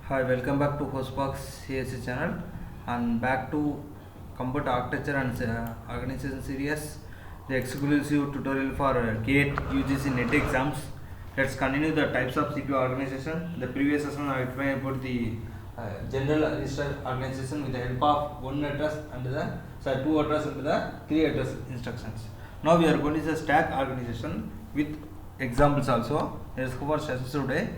Hi, welcome back to hostboxcse channel and back to computer architecture and organization series, the exclusive tutorial for GATE UGC NET exams. Let's continue the types of CPU organization. The previous session I explained about the general register organization with the help of one address and the two address and the three address instructions. Now we are going to the stack organization with examples also. Let's go for session today.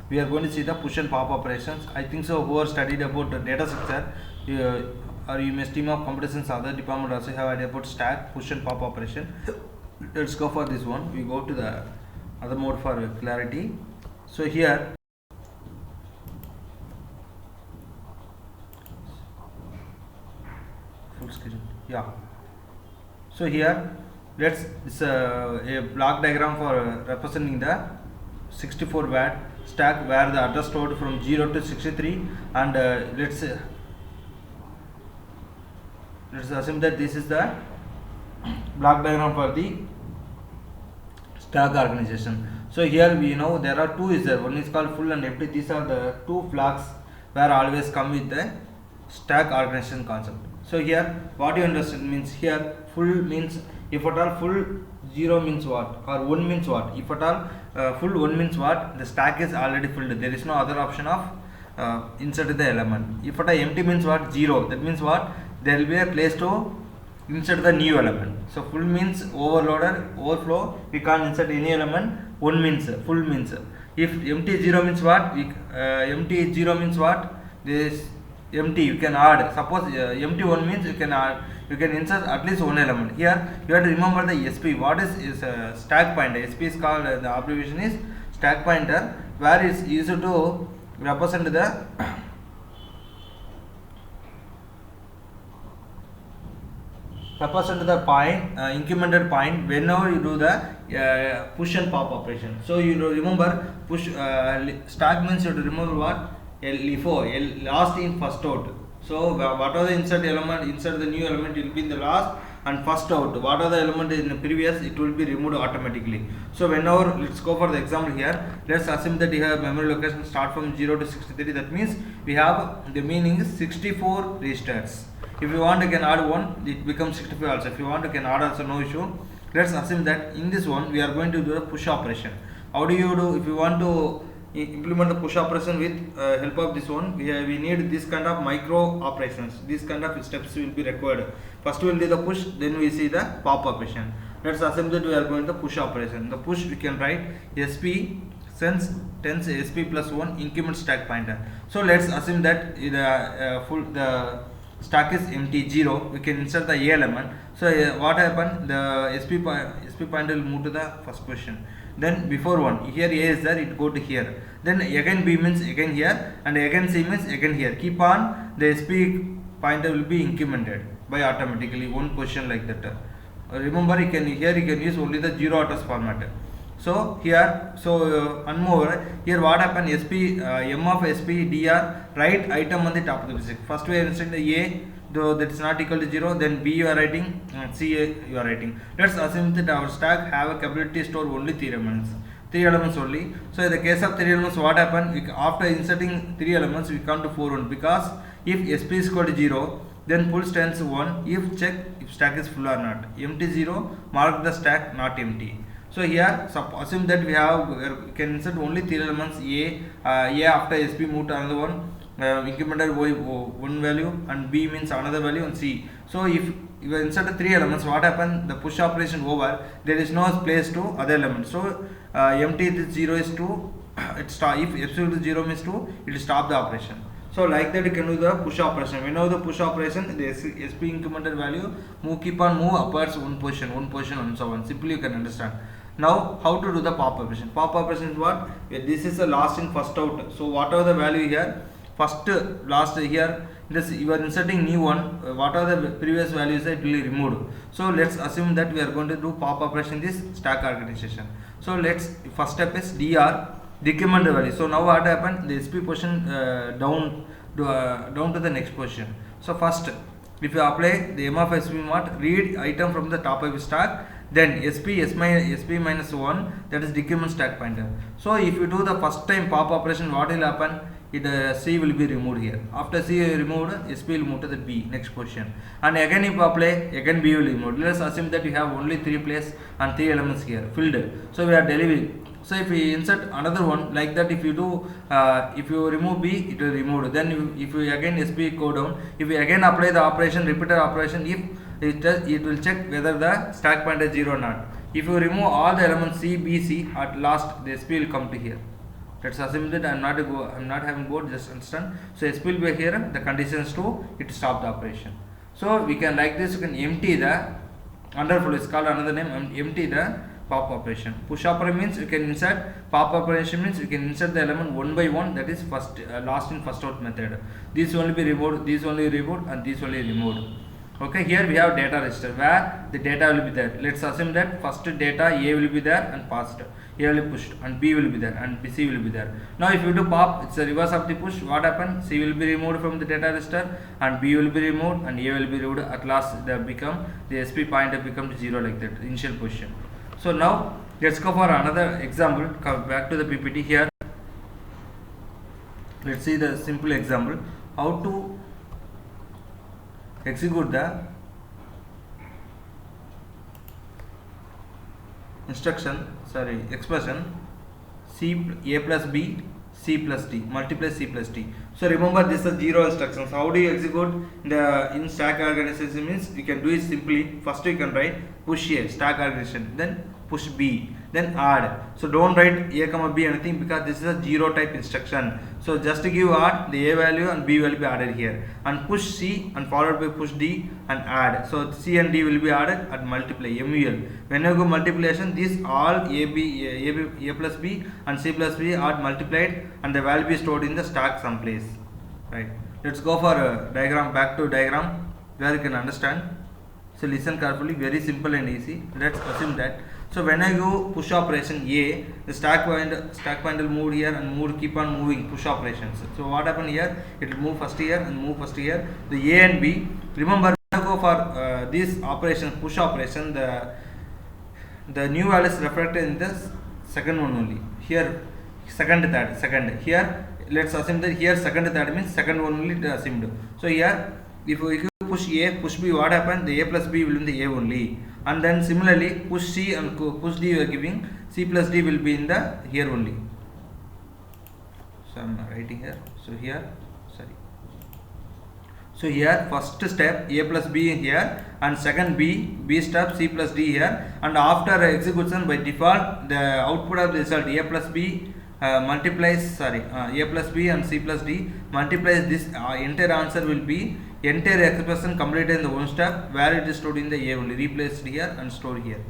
We are going to see the push and pop operations. I think so who are studied about the data structure or you may stream of computer science other department also have idea about stack, push and pop operation. Let's go for this one. We go to the other mode for clarity. So here full screen. Yeah. So here let's it's a block diagram for representing the 64 watt stack where the address stored from 0 to 63 and let's assume that this is the block diagram for the stack organization. So here we know there are two is there, one is called full and empty. These are the two flags where always come with the stack organization concept. So here what you understand means here full means if at all full 0 means what or 1 means what. If at all full 1 means what, the stack is already filled, there is no other option of insert the element. If at all empty means what, 0, that means what, there will be a place to insert the new element. So full means overloaded, overflow, we can't insert any element. 1 means full means. If empty 0 means what, empty 0 means what, this empty you can add. Suppose empty 1 means you can add, you can insert at least one element. Here you have to remember the SP. What is stack pointer? SP is called the abbreviation is stack pointer, where is used to represent the point, incremented point whenever you do the push and pop operation. So you remember push stack means you have to remember what, LIFO, last in first out. So what are the insert element, insert the new element will be in the last and first out. What are the element in the previous, it will be removed automatically. So whenever, let's go for the example here. Let's assume that you have memory location start from 0 to 63. That means we have the meaning is 64 registers. If you want you can add one, it becomes 65 also. If you want you can add also, no issue. Let's assume that in this one we are going to do a push operation. How do you do if you want to implement the push operation with help of this one? We need this kind of micro operations. These kind of steps will be required. First we will do the push, then we see the pop operation. Let's assume that we are going to push operation. The push we can write SP sends tens SP plus 1 increment stack pointer. So let's assume that the stack is empty 0. We can insert the A element. So what happened? The SP pointer will move to the first position. Then before 1, here A is there, it go to here. Then again B means again here, and again C means again here. Keep on, the SP pointer will be incremented by automatically one position like that. Remember you can use only the 0 address format. So here, and moreover, here what happened, M of SP dr, write item on the top of the disk. First we are inserting the A, though that is not equal to 0, then B you are writing, C you are writing. Let's assume that our stack have a capability to store only 3 elements only. So in the case of 3 elements, what happened, after inserting 3 elements we come to 4 1, because if SP is equal to 0, then pull stands 1, if check if stack is full or not. Empty 0, mark the stack not empty. So here assume that we can insert only 3 elements. A after SP move to another one, incremented one value, and B means another value, and C. So if you insert 3 elements, what happens, the push operation over, there is no place to other elements. So empty 0 is 2, it stop. If absolute 0 means 2, it will stop the operation. So like that you can do the push operation. Whenever the push operation, the SP incremented value keep on move upwards one position and so on. Simply you can understand. Now how to do the pop operation? Pop operation is what? This is the last in first out. So whatever the value here, first last here, this you are inserting new one, what are the previous values that will be removed. So let's assume that we are going to do pop operation this stack organization. So let's first step is dr, decrement the value. So now what happened, the SP position down to the next position. So first if you apply the M of SP what, read item from the top of the stack, then SP minus 1, that is decrement stack pointer. So if you do the first time pop operation, what will happen? C will be removed here. After C removed, SP will move to the B, next position. And again if apply, again B will remove. Let's assume that you have only 3 places and 3 elements here filled. So we are delivering. So if we insert another one like that, if you do, if you remove B, it will remove. Then if you again SP go down, if you again apply the operation, repeated operation, if it will check whether the stack pointer is 0 or not. If you remove all the elements C, B, C, at last the SP will come to here. Let's assume that I'm not having board, just understand. So SP will be here, the conditions to it stop the operation. So we can like this, you can empty the underflow is called another name, empty the pop operation. Push operation means you can insert, pop operation means you can insert the element one by one, that is first last in first out method. These only be removed, these only removed, and these only removed. Okay, here we have data register where the data will be there. Let's assume that first data A will be there and passed, A will be pushed, and B will be there, and C will be there. Now if you do pop, it's a reverse of the push. What happens? C will be removed from the data register, and B will be removed, and A will be removed. At last the SP pointer becomes 0 like that, initial position. So now let's go for another example. Come back to the PPT here. Let's see the simple example how to execute the expression A plus B, C plus D, multiply C plus D. So remember, this is 0 instructions. How do you execute in stack organization means you can do it simply. First you can write push A, stack organization, then push B, then add. So don't write A comma B anything, because this is a 0 type instruction. So just to give add, the A value and B will be added here, and push C and followed by push D and add. So C and D will be added and multiply, MUL. When you go multiplication, these all A plus B and C plus B are multiplied, and the value be stored in the stack someplace. Right. Let's go for a diagram, back to diagram where you can understand. So listen carefully, very simple and easy. Let's assume that. So when I go push operation A, the stack pointer will move here and keep on moving, push operations. So what happened here? It will move first here and move first here. The A and B. Remember, when I go for this operation, push operation, the new value is reflected in the second one only. Here second. Here let's assume that here second, third means second one only assumed. So here if you push A, push B, what happened? The A plus B will be in the A only. And then similarly push C and push D you are giving, C plus D will be in the here only. So I am writing here. So here first step A plus B here, and second B step C plus D here, and after execution by default the output of the result A plus B multiplies A plus B and C plus D multiplies this entire answer will be entire expression completed in the one step where it is stored in the A only, replaced here and stored here.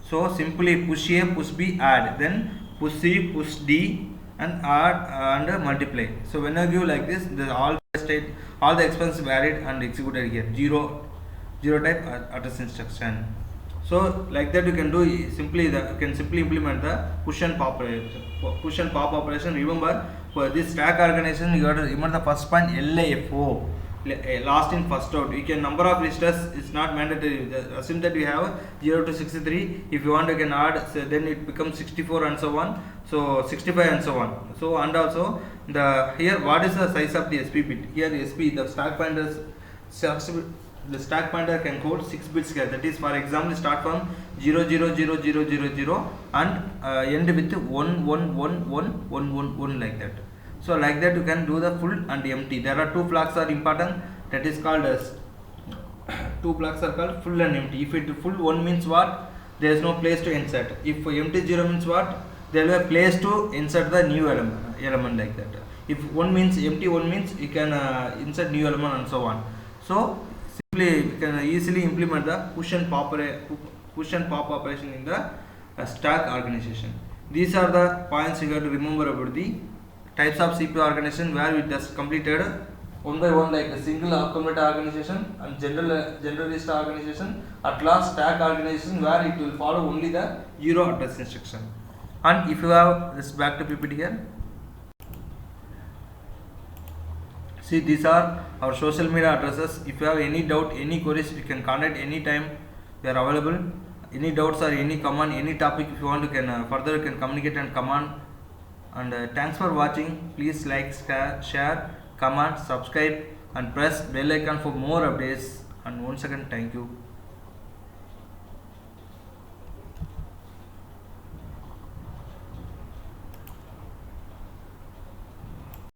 So simply push A, push B, add, then push C, push D and add and multiply. So when I give like this, all the expressions varied and executed here, zero type address instruction. So like that you can do simply implement the push and pop operation. Remember, for this stack organization you have to remember the first point LAFO, last in first out. You can number of registers is not mandatory. Assume that you have 0 to 63. If you want you can add, so then it becomes 64 and so on. So 65 and so on. So and also here what is the size of the SP bit? Here SP, the stack pointer can code 6 bits here. That is, for example, start from 0 0 0 0 0 0 and end with 1 1 1 1 1 1 1 like that. So like that you can do the full and empty. There are two flags are important, that is called as two flags are called full and empty. If it full 1 means what? There is no place to insert. If empty 0 means what? There will be a place to insert the new element like that. If 1 means empty 1 means you can insert new element and so on. So simply you can easily implement the push and pop operation in the stack organization. These are the points you have to remember about the types of CPU organization, where we just completed one by one, like a single accumulator organization and general list organization. At last stack organization, where it will follow only the 0 address instruction. And if you have this, back to PPT here. See, these are our social media addresses. If you have any doubt, any queries, you can contact any time. We are available. Any doubts or any command, any topic if you want, you can further you can communicate and command And thanks for watching. Please like, share, comment, subscribe and press bell icon for more updates. And once again, thank you.